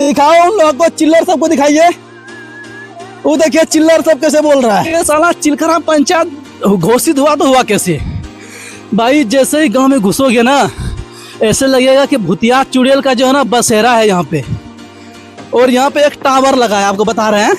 दिखाओ उन लोगों को, चिल्लर सबको दिखाइए। वो देखिए चिल्लर सब कैसे बोल रहा है। ये साला चिलखरा पंचायत घोषित हुआ तो हुआ कैसे भाई? जैसे ही गांव में घुसोगे ना, ऐसे लगेगा कि भूतिया चुड़ैल का जो है ना बसेरा है यहाँ पे। और यहाँ पे एक टावर लगा है, आपको बता रहे हैं।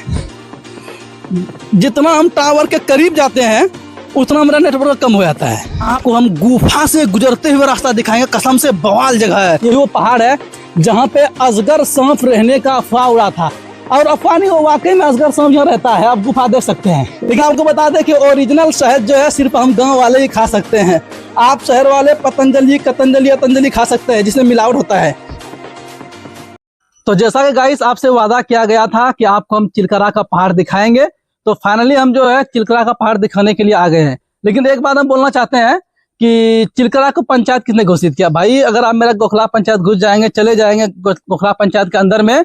जितना हम टावर के करीब जाते हैं उतना मेरा नेटवर्क कम हो जाता है। आपको हम गुफा से गुजरते हुए रास्ता दिखाएंगे, कसम से बवाल जगह है। ये वो पहाड़ है जहाँ पे अजगर सांप रहने का अफवाह उड़ा था, और अफवाह नहीं, वो वाकई में अजगर सांप यहाँ रहता है। आप गुफा देख सकते हैं। लेकिन आपको बता दें कि ओरिजिनल शहद जो है सिर्फ हम गांव वाले ही खा सकते हैं। आप शहर वाले पतंजलि कतंजलि खा सकते हैं जिसमें मिलावट होता है। तो जैसा कि गाइस आपसे वादा किया गया था कि आपको हम चिलकरा का पहाड़ दिखाएंगे, तो फाइनली हम जो है चिलकरा का पहाड़ दिखाने के लिए आ गए हैं। लेकिन एक बात हम बोलना चाहते हैं कि चिलकरा को पंचायत किसने घोषित किया? भाई अगर आप मेरा गोखला पंचायत घुस जाएंगे, चले जाएंगे गोखला पंचायत के अंदर में,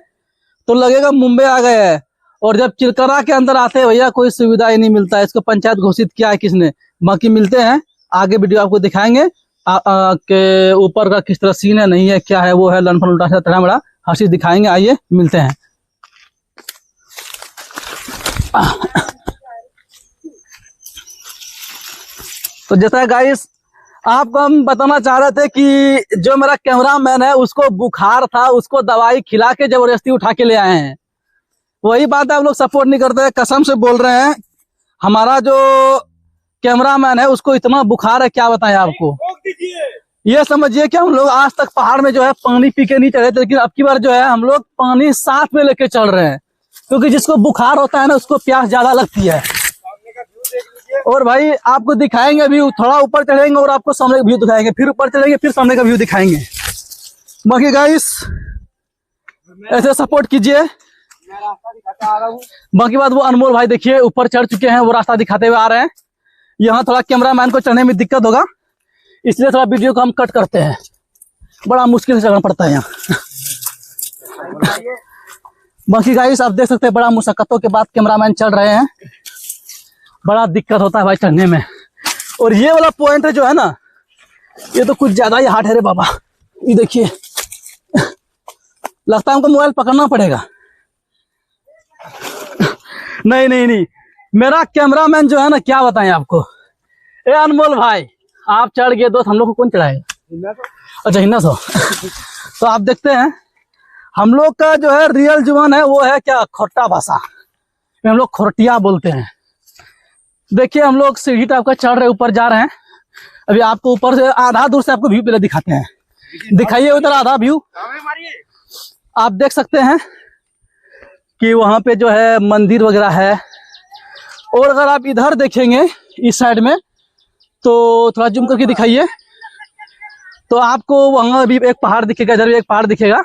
तो लगेगा मुंबई आ गए हैं। और जब चिलकरा के अंदर आते हैं भैया कोई सुविधा ही नहीं मिलता है। इसको पंचायत घोषित किया है किसने? बाकी मिलते हैं आगे, वीडियो आपको दिखाएंगे के ऊपर का किस तरह सीन है, नहीं है, क्या है, वो है लनफन उल्टा सा तना बड़ा हर चीज दिखाएंगे। आइए मिलते हैं। तो जैसा गाइस आपको हम बताना चाह रहे थे कि जो मेरा कैमरामैन है उसको बुखार था, उसको दवाई खिला के जबरदस्ती उठा के ले आए हैं। वही बात है, आप लोग सपोर्ट नहीं करते, कसम से बोल रहे हैं। हमारा जो कैमरामैन है उसको इतना बुखार है, क्या बताएं आपको। ये समझिए कि हम लोग आज तक पहाड़ में जो है पानी पी के नहीं चढ़े थे, लेकिन अब की बार जो है हम लोग पानी साथ में लेके चढ़ रहे हैं, क्योंकि जिसको बुखार होता है ना उसको प्यास ज्यादा लगती है। और भाई आपको दिखाएंगे व्यू, थोड़ा ऊपर चढ़ेंगे और आपको सामने का व्यू दिखाएंगे, फिर ऊपर चढ़ेंगे फिर सामने का व्यू दिखाएंगे। बाकी गाइस ऐसे सपोर्ट कीजिए। बाकी बात वो अनमोल भाई देखिए ऊपर चढ़ चुके हैं, वो रास्ता दिखाते हुए आ रहे हैं। यहाँ थोड़ा कैमरामैन को चढ़ने में दिक्कत होगा, इसलिए थोड़ा वीडियो को हम कट करते हैं। बड़ा मुश्किल से चढ़ना पड़ता है यहाँ। बाकी गाइस आप देख सकते हैं बड़ा मुशक्कतों के बाद कैमरामैन चढ़ रहे हैं। बड़ा दिक्कत होता है भाई चढ़ने में। और ये वाला पॉइंट है जो है ना, ये तो कुछ ज्यादा ही हार्ड है रे बाबा। ये देखिए लगता है हमको मोबाइल पकड़ना पड़ेगा। नहीं नहीं नहीं, मेरा कैमरामैन जो है ना, क्या बताएं आपको। ए अनमोल भाई आप चढ़ गए दोस्त, हम लोग को कौन चढ़ाएगा? अच्छा हिन्ना सो। तो आप देखते हैं हम लोग का जो है रियल जुबान है वो है क्या, खोटा भाषा, हम लोग खोरटिया बोलते हैं। देखिए हम लोग सीढ़ी टाइप का चढ़ रहे, ऊपर जा रहे हैं। अभी आपको ऊपर से आधा दूर से आपको व्यू पहले दिखाते हैं। दिखाइए उधर आधा व्यू। आप देख सकते हैं कि वहां पे जो है मंदिर वगैरह है। और अगर आप इधर देखेंगे इस साइड में, तो थोड़ा जूम करके दिखाइए, तो आपको वहां भी एक पहाड़ दिखेगा, इधर भी एक पहाड़ दिखेगा।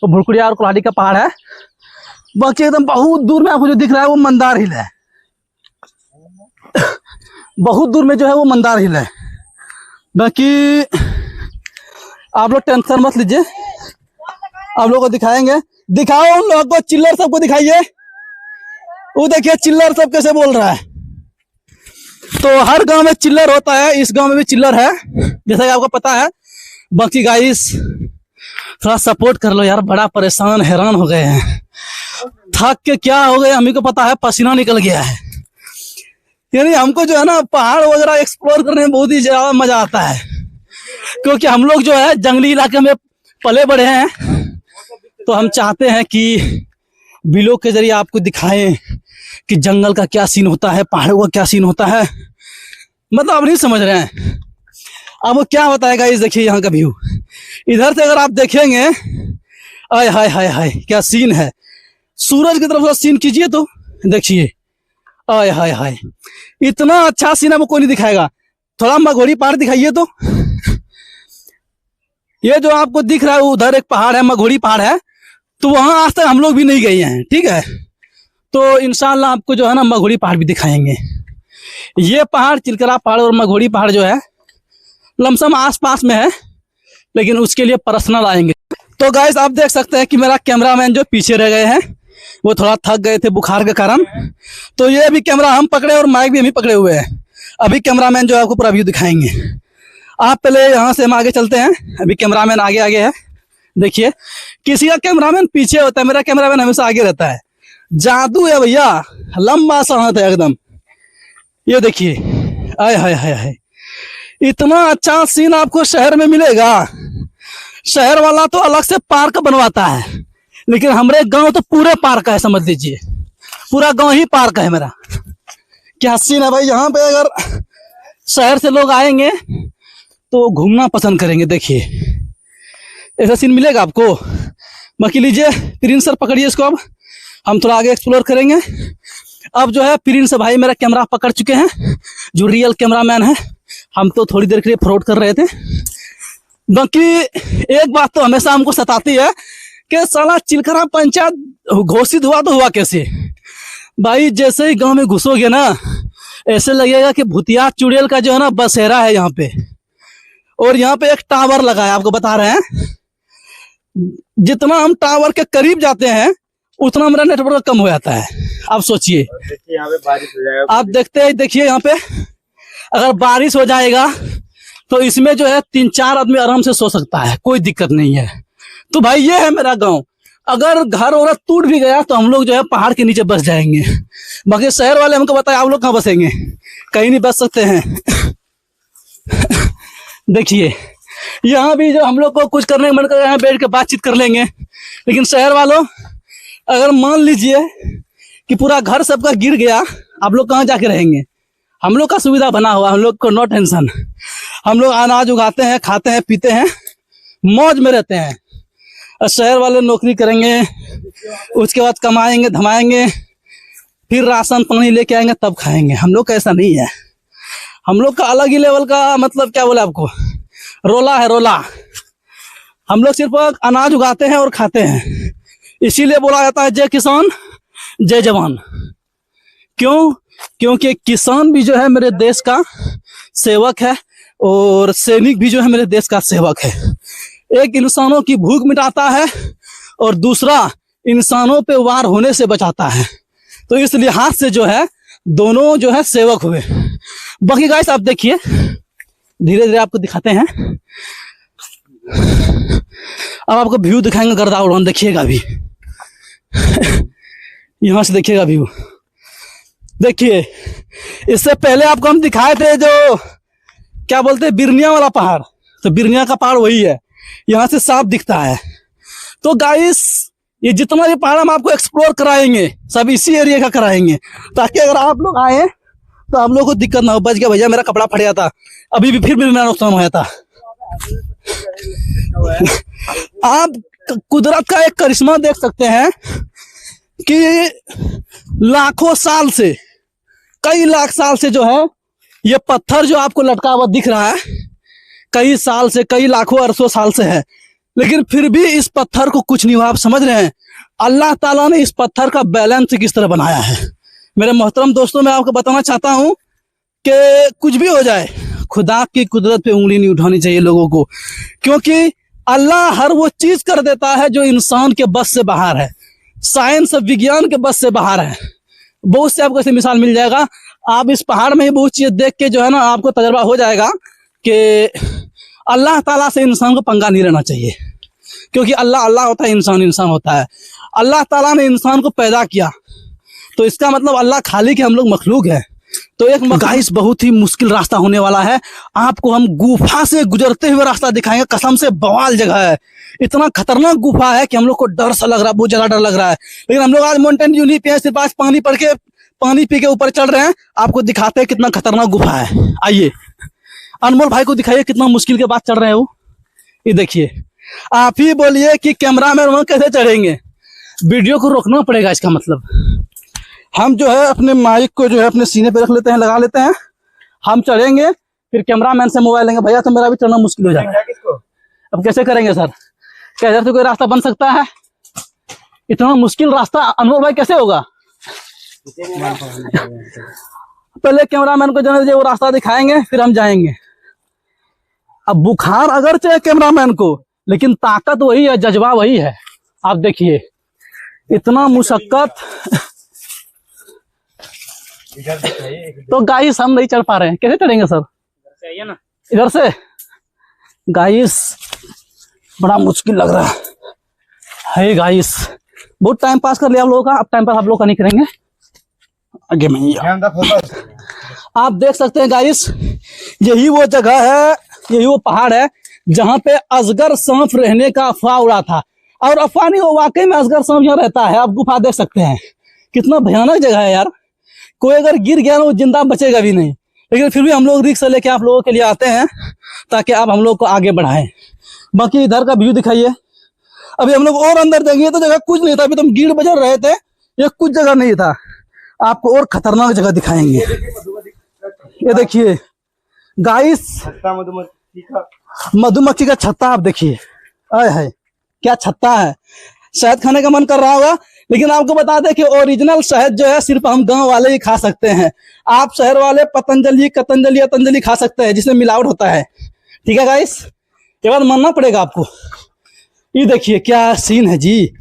वो भुड़कुड़िया और कुल्हाड़ी का पहाड़ है। बाकी एकदम बहुत दूर में आपको जो दिख रहा है वो मंदार हिल है। बहुत दूर में जो है वो मंदार हिल है। बाकी आप लोग टेंशन मत लीजिए, आप लोगों को दिखाएंगे। दिखाओ उन लोगों को, चिल्लर सबको दिखाइए। वो देखिए चिल्लर सब कैसे बोल रहा है। तो हर गांव में चिल्लर होता है, इस गांव में भी चिल्लर है जैसा कि आपको पता है। बाकी गाइस थोड़ा सपोर्ट कर लो यार, बड़ा परेशान हैरान हो गए हैं, थक के क्या हो गए हमें को पता है, पसीना निकल गया है। यानी हमको जो है ना पहाड़ वगैरह एक्सप्लोर करने में बहुत ही ज्यादा मजा आता है, क्योंकि हम लोग जो है जंगली इलाके में पले बड़े हैं। तो हम चाहते हैं कि वीडियो के जरिए आपको दिखाएं कि जंगल का क्या सीन होता है, पहाड़ों का क्या सीन होता है। मतलब आप नहीं समझ रहे हैं, अब वो क्या बताएगा। इस देखिए यहाँ का व्यू, इधर से अगर आप देखेंगे, आय हाय हाय हाय क्या सीन है। सूरज की तरफ से सीन कीजिए तो देखिए, आय हाय हाय इतना अच्छा सीन है वो कोई नहीं दिखाएगा। थोड़ा मघोड़ी पहाड़ दिखाइए तो। ये जो आपको दिख रहा है उधर एक पहाड़ है, मघोड़ी पहाड़ है, तो वहां आज तक हम लोग भी नहीं गए हैं, ठीक है। तो इंशाल्लाह आपको जो है ना मघोड़ी पहाड़ भी दिखाएंगे। ये पहाड़ चिलकरा पहाड़ और मघोड़ी पहाड़ जो है लमसम आसपास में है, लेकिन उसके लिए पर्सनल आएंगे। तो गाइस आप देख सकते हैं कि मेरा कैमरामैन जो पीछे रह गए हैं, वो थोड़ा थक गए थे बुखार के कारण। तो ये अभी कैमरा हम पकड़े और माइक भी हम ही पकड़े हुए हैं। अभी कैमरामैन जो है आपको पूरा व्यू दिखाएंगे। आप पहले यहाँ से हम आगे चलते हैं, अभी कैमरामैन आगे आगे है, देखिए, किसी का कैमरामैन पीछे होता है, मेरा कैमरामैन हमेशा आगे रहता है। जादू है भैया, लंबा सा हाथ है एकदम। ये देखिए, आय हाय हाय हाय, इतना अच्छा सीन आपको शहर में मिलेगा। शहर वाला तो अलग से पार्क बनवाता है, लेकिन हमारे गांव तो पूरे पार्क है, समझ लीजिए पूरा गांव ही पार्क है मेरा। क्या सीन है भाई, यहाँ पे अगर शहर से लोग आएंगे तो घूमना पसंद करेंगे। देखिए ऐसा सीन मिलेगा आपको। बाकी लीजिए प्रिंस सर, पकड़िए इसको। अब हम थोड़ा आगे एक्सप्लोर करेंगे। अब जो है प्रिंस भाई मेरा कैमरा पकड़ चुके हैं, जो रियल कैमरामैन है। हम तो थोड़ी देर के लिए फ्रॉड कर रहे थे। बाकी एक बात तो हमेशा हमको सताती है कि साला चिलखरा पंचायत घोषित हुआ तो हुआ कैसे। भाई जैसे ही गांव में घुसोगे ना, ऐसे लगेगा कि भूतिया चुड़ैल का जो है ना बसेरा है यहाँ पे। और यहाँ पे एक टावर लगा है, आपको बता रहे हैं। जितना हम टावर के करीब जाते हैं उतना मेरा नेटवर्क कम हो जाता है। आप सोचिए, यहाँ पे बारिश हो जाएगा। आप देखते हैं, देखिए यहाँ पे अगर बारिश हो जाएगा तो इसमें जो है 3-4 आदमी आराम से सो सकता है, कोई दिक्कत नहीं है। तो भाई ये है मेरा गांव। अगर घर औरत टूट भी गया तो हम लोग जो है पहाड़ के नीचे बस जाएंगे। बाकी शहर वाले हमको बताए आप लोग कहाँ बसेंगे, कहीं नहीं बस सकते हैं। देखिए यहाँ भी जो हम लोग को कुछ करने का मन कर रहा है, बैठ के बातचीत कर लेंगे। लेकिन शहर वालों, अगर मान लीजिए कि पूरा घर सबका गिर गया, आप लोग कहाँ जाके रहेंगे। हम लोग का सुविधा बना हुआ, हम लोग को नो टेंशन। हम लोग अनाज उगाते हैं, खाते हैं, पीते हैं, मौज में रहते हैं। और शहर वाले नौकरी करेंगे, उसके बाद कमाएंगे धमाएंगे, फिर राशन पानी लेके आएंगे तब खाएंगे। हम लोग का ऐसा नहीं है। हम लोग का अलग ही लेवल का, मतलब क्या बोले आपको, रोला है रोला। हम लोग सिर्फ अनाज उगाते हैं और खाते हैं। इसीलिए बोला जाता है जय किसान जय जवान। क्यों? क्योंकि किसान भी जो है मेरे देश का सेवक है और सैनिक भी जो है मेरे देश का सेवक है। एक इंसानों की भूख मिटाता है और दूसरा इंसानों पे वार होने से बचाता है। तो इस लिहाज से जो है दोनों जो है सेवक हुए। बाकी गाइस आप देखिए, धीरे धीरे आपको दिखाते हैं। अब आपको व्यू दिखाएंगे गर्दा उड़ान, देखिएगा अभी। यहां से देखिएगा व्यू। देखिए इससे पहले आपको हम दिखाए थे जो क्या बोलते हैं बिरनिया वाला पहाड़, तो बिरनिया का पहाड़ वही है, यहाँ से साफ दिखता है। तो गाइस ये जितना भी पहाड़ हम आपको एक्सप्लोर कराएंगे सब इसी एरिया का कराएंगे, ताकि अगर आप लोग आए तो आप लोगों को दिक्कत ना हो। बच गया भैया, मेरा कपड़ा फट गया था, अभी भी फिर भी मेरा नुकसान हुआ था। आप कुदरत का एक करिश्मा देख सकते हैं कि लाखों साल से, कई लाख साल से जो है ये पत्थर जो आपको लटका हुआ दिख रहा है, कई साल से, कई लाखों अरसों साल से है, लेकिन फिर भी इस पत्थर को कुछ नहीं हुआ। आप समझ रहे हैं अल्लाह ताला ने इस पत्थर का बैलेंस किस तरह बनाया है। मेरे मोहतरम दोस्तों, मैं आपको बताना चाहता हूं कि कुछ भी हो जाए, खुदा की कुदरत पे उंगली नहीं उठानी चाहिए लोगों को, क्योंकि अल्लाह हर वो चीज कर देता है जो इंसान के बस से बाहर है, साइंस विज्ञान के बस से बाहर है। बहुत से आपको ऐसे मिसाल मिल जाएगा। आप इस पहाड़ में ही बहुत चीज देख के जो है ना आपको तजर्बा हो जाएगा कि अल्लाह ताला से इंसान को पंगा नहीं रहना चाहिए, क्योंकि अल्लाह अल्लाह होता है, इंसान इंसान होता है। अल्लाह ताला ने इंसान को पैदा किया तो इसका मतलब अल्लाह खालिक है, हम लोग मखलूक है। तो एक गाइस बहुत ही मुश्किल रास्ता होने वाला है। आपको हम गुफा से गुजरते हुए रास्ता दिखाएंगे, कसम से बवाल जगह है। इतना खतरनाक गुफा है कि हम लोग को डर सा लग रहा है, बहुत ज्यादा डर लग रहा है। लेकिन हम लोग आज माउंटेन ड्यू नहीं पे, सिर्फ आज पानी पी के ऊपर चढ़ रहे हैं। आपको दिखाते हैं कितना खतरनाक गुफा है। आइए अनमोल भाई को दिखाइए कितना मुश्किल के बाद चढ़ रहे हैं वो। ये देखिए, आप ही बोलिए कि कैमरामैन वहां कैसे चढ़ेंगे। वीडियो को रोकना पड़ेगा, इसका मतलब हम जो है अपने माइक को जो है अपने सीने पे रख लेते हैं, लगा लेते हैं, हम चढ़ेंगे, फिर कैमरामैन से मोबाइल लेंगे। भैया तो मेरा भी चढ़ना मुश्किल हो जाएगा। अब कैसे करेंगे सर? क्या इधर से कोई रास्ता बन सकता है? इतना मुश्किल रास्ता अनमोल भाई कैसे होगा? पहले कैमरामैन को जो वो रास्ता दिखाएंगे, फिर हम जाएंगे। अब बुखार अगर चाहे कैमरामैन को, लेकिन ताकत वही है, जज्बा वही है। आप देखिए इतना मुशक्कत। तो गाइस हम नहीं चढ़ पा रहे हैं, कैसे चढ़ेंगे सर? इधर से गाइस बड़ा मुश्किल लग रहा है। है गाइस, बहुत टाइम पास कर लिया आप लोगों का, अब टाइम पास आप लोग का नहीं करेंगे। आगे मैं आप देख सकते हैं गाइस, यही वो जगह है, यही वो पहाड़ है जहाँ पे अजगर सांप रहने का अफवाह उड़ा था। और अफवाह नहीं, वो वाकई में अजगर सांप यहाँ रहता है। आप गुफा देख सकते हैं, कितना भयानक जगह है यार। कोई अगर गिर गया ना वो जिंदा बचेगा भी नहीं, लेकिन फिर भी हम लोग रिस्क लेके आप लोगों के लिए आते हैं ताकि आप हम लोग को आगे बढ़ाएं। बाकी इधर का व्यू दिखाइए। अभी हम लोग और अंदर जाएंगे तो जगह कुछ नहीं था, अभी तो हम गीड़ बजर रहे थे, ये कुछ जगह नहीं था। आपको और खतरनाक जगह दिखाएंगे। ये देखिए गाइस, मधुमक्खी का छत्ता आप देखिए। आए है क्या छत्ता है, शहद खाने का मन कर रहा होगा, लेकिन आपको बता दें कि ओरिजिनल शहद जो है सिर्फ हम गांव वाले ही खा सकते हैं। आप शहर वाले पतंजलि कतंजलि खा सकते हैं जिसमें मिलावट होता है। ठीक है गाइस, ये बात मानना पड़ेगा आपको। ये देखिए क्या सीन है जी,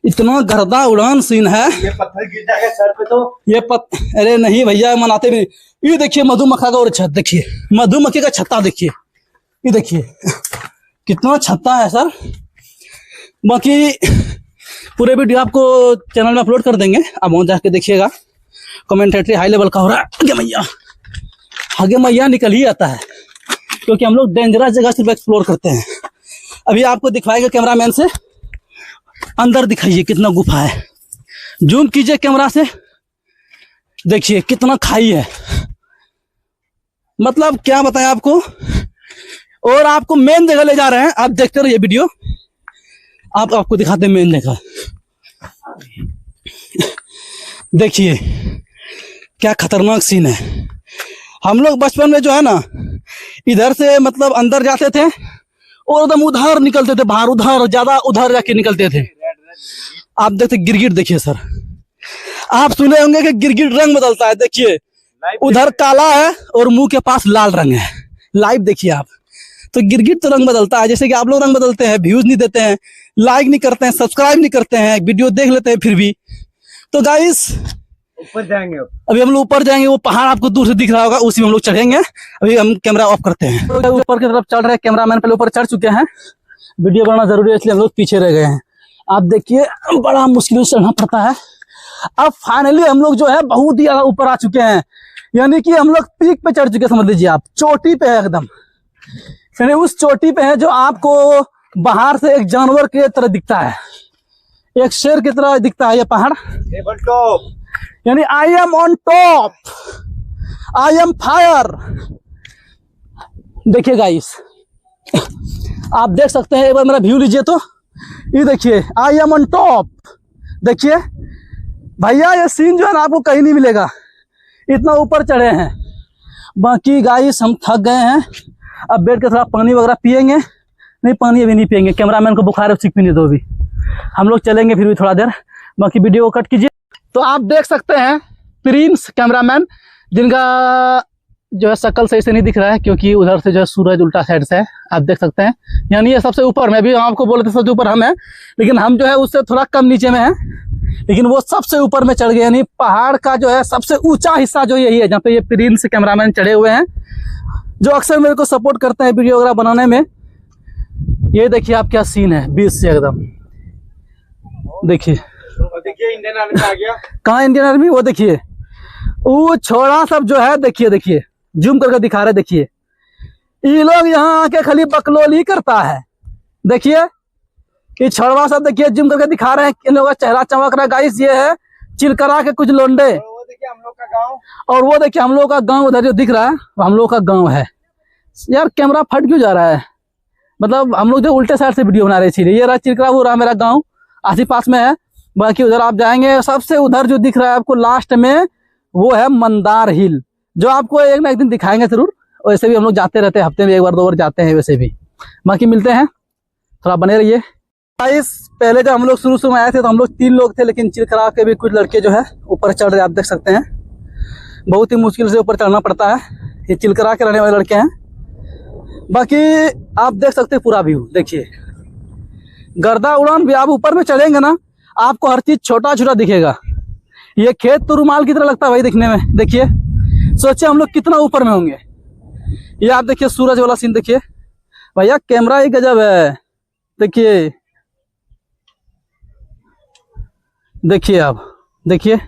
इतना गर्दा उड़ान सीन है। ये पत्थर गिर जाएगा सर पे तो अरे नहीं भैया, मनाते भी नहीं। ये देखिए मधुमक्खा का और छत देखिए, मधुमक्खी का छत्ता देखिए। ये देखिए कितना छत्ता है सर। बाकी पूरे वीडियो आपको चैनल में अपलोड कर देंगे, आप वहां जाके देखिएगा। कमेंटेटरी हाई लेवल का हो रहा है। आगे मैया निकल ही आता है, क्योंकि हम लोग डेंजरस जगह सिर्फ एक्सप्लोर करते हैं। अभी आपको दिखवाएगा कैमरामैन से, अंदर दिखाइए कितना गुफा है। जूम कीजिए कैमरा से, देखिए कितना खाई है, मतलब क्या बताएं आपको। और आपको मेन जगह ले जा रहे हैं, आप देखते रहिए वीडियो, आपको दिखाते हैं मेन जगह। देखिए क्या खतरनाक सीन है। हम लोग बचपन में जो है ना, इधर से मतलब अंदर जाते थे और एकदम उधर निकलते थे बाहर, उधर ज्यादा उधर जाके निकलते थे। आप देखते गिरगिट देखिए सर, आप सुने होंगे कि गिरगिट रंग बदलता है। देखिए उधर काला है और मुंह के पास लाल रंग है। लाइव देखिए आप, तो गिरगिट तो रंग बदलता है, जैसे कि आप लोग रंग बदलते हैं, व्यूज नहीं देते हैं, लाइक नहीं करते हैं, सब्सक्राइब नहीं करते हैं, वीडियो देख लेते हैं फिर भी। तो गाइस ऊपर जाएंगे, अभी हम लोग ऊपर जाएंगे। वो पहाड़ आपको दूर से दिख रहा होगा, उसी में हम लोग चढ़ेंगे। अभी हम कैमरा ऑफ करते हैं, ऊपर की तरफ चढ़ रहे हैं। कैमरामैन पहले ऊपर चढ़ चुके हैं, वीडियो बनाना जरूरी है इसलिए हम लोग पीछे रह गए हैं। आप देखिए बड़ा मुश्किल से चढ़ना पड़ता है। अब फाइनली हम लोग जो है बहुत ही ज्यादा ऊपर आ चुके हैं, यानी कि हम लोग पीक पे चढ़ चुके, समझ लीजिए आप चोटी पे है एकदम। फिर उस चोटी पे है जो आपको बाहर से एक जानवर की तरह दिखता है, एक शेर की तरह दिखता है ये पहाड़। यानी I am on top, I am fire. देखिए गाइस, आप देख सकते हैं, एक बार मेरा व्यू लीजिए तो ये देखिए आई एम ऑन टॉप। देखिए भैया ये सीन जो है ना आपको कहीं नहीं मिलेगा, इतना ऊपर चढ़े हैं। बाकी गाइस हम थक गए हैं, अब बैठ के थोड़ा पानी वगैरह पियेंगे। नहीं पानी अभी नहीं पियेंगे, कैमरामैन को बुखार है, सिक भी नहीं दो, अभी हम लोग चलेंगे फिर भी थोड़ा देर। बाकी वीडियो को कट कीजिए। तो आप देख सकते हैं प्रिंस कैमरामैन, जिनका जो है शक्ल सही से नहीं दिख रहा है क्योंकि उधर से जो है सूरज उल्टा साइड से है, आप देख सकते हैं। यानी ये सबसे ऊपर में, अभी आपको बोले थे सबसे ऊपर हम हैं, लेकिन हम जो है उससे थोड़ा कम नीचे में है, लेकिन वो सबसे ऊपर में चढ़ गए। यानी पहाड़ का जो है सबसे ऊंचा हिस्सा जो यही है जहाँ पे ये प्रिंस कैमरामैन चढ़े हुए हैं, जो अक्सर मेरे को सपोर्ट करते हैं वीडियो वगैरह बनाने में। ये देखिए आप क्या सीन है बीच से एकदम। देखिए इंडियन आर्मी आ गया। कहाँ इंडियन आर्मी, वो देखिए वो छोड़ा सब जो है। देखिए जूम करके दिखा रहे, देखिए ये लोग यहाँ आके खाली बकलोल ही करता है। देखिए ये छोड़वा सब देखिए जूम करके दिखा रहे हैं, इन लोगों का चेहरा चमक रहा है। गाइस ये है चिलकरा के कुछ लोंडे, वो देखिए हम लोग का गांव, और वो देखिए हम लोग का गांव उधर जो दिख रहा है वो हम लोग का गांव है। यार कैमरा फट क्यों जा रहा है, मतलब हम लोग जो उल्टे साइड से वीडियो बना रहे थे। ये रहा चिलकरा, वो रहा मेरा गाँव, आसी पास में है। बाकी उधर आप जाएंगे, सबसे उधर जो दिख रहा है आपको लास्ट में, वो है मंदार हिल, जो आपको एक ना एक दिन दिखाएंगे जरूर। वैसे भी हम लोग जाते रहते हैं, हफ्ते में एक बार 2 बार जाते हैं वैसे भी। बाकी मिलते हैं, थोड़ा बने रहिए। पहले जब हम लोग शुरू में आए थे तो हम लोग 3 लोग थे, लेकिन चिलकरा के भी कुछ लड़के जो है ऊपर चढ़ रहे, आप देख सकते हैं। बहुत ही मुश्किल से ऊपर चढ़ना पड़ता है, ये चिलकरा के रहने वाले लड़के हैं। बाकी आप देख सकते हैं पूरा व्यू, देखिए गर्दा उड़ान भी। आप ऊपर में चढ़ेंगे ना, आपको हर चीज छोटा छोटा दिखेगा। ये खेत तो रुमाल की तरह लगता है भाई दिखने में। देखिए सोचिए हम लोग कितना ऊपर में होंगे। ये आप देखिए सूरज वाला सीन, देखिए भैया कैमरा ही गजब है। देखिए देखिए आप, देखिए